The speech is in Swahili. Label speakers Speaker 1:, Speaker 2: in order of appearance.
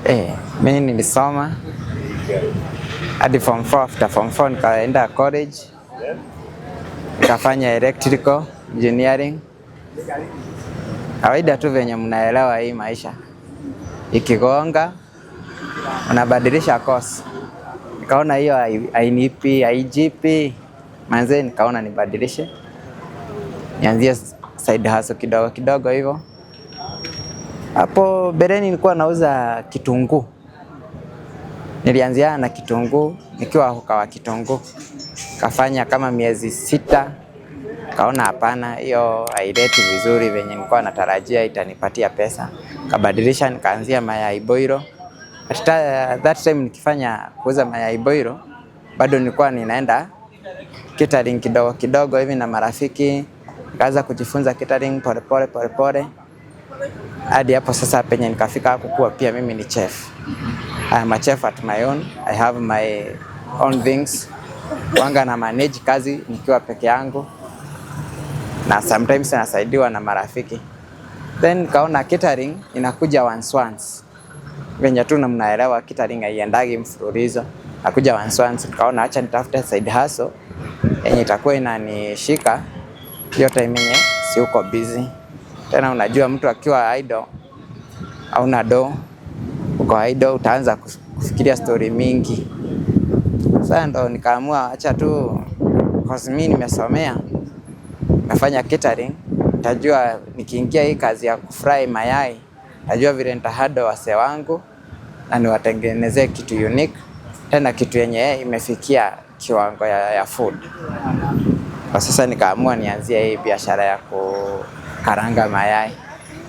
Speaker 1: Mimi nilisoma hadi form 4. After form 4 nikaenda college, nikafanya electrical engineering. Kawaida tu venye mnaelewa hii maisha, ikigonga unabadilisha course. Nikaona hiyo hainipi manze, nikaona nibadilishe, nianzie side hustle kidogo kidogo hivyo. Hapo bereni nilikuwa nauza kitunguu. Nilianzia na kitunguu, nikiwa kwa kitunguu kafanya kama miezi 6. Kaona hapana, hiyo haileti vizuri venye nilikuwa natarajia itanipatia pesa. Kabadilisha, nikaanzia mayai boilo. At that time nikifanya kuuza mayai boilo, bado nilikuwa ninaenda catering kidogo kidogo hivi na marafiki. Nikaanza kujifunza catering pole. Hadi hapo sasa penye nikafika kuwa pia mimi ni chef. I am a chef at my own. I have my own things. Wanga na manage kazi nikiwa peke yangu, na sometimes nasaidiwa na marafiki. Then kaona catering inakuja once. Venye tu mnaelewa catering haiendagi mfululizo. Nakuja once. Kaona acha nitafute side hustle yenye itakuwa inanishika hiyo time yenye si uko busy. Tena unajua mtu akiwa idle hauna do, uko idle utaanza kufikiria story mingi. Sasa ndo nikaamua acha tu, cause mimi nimesomea, nafanya catering, najua nikiingia hii kazi ya kufry mayai, najua vile nitahado wase wangu na niwatengenezee kitu unique, tena kitu yenye imefikia kiwango ya food. Kwa sasa nikaamua nianzie hii biashara ya kukaranga mayai.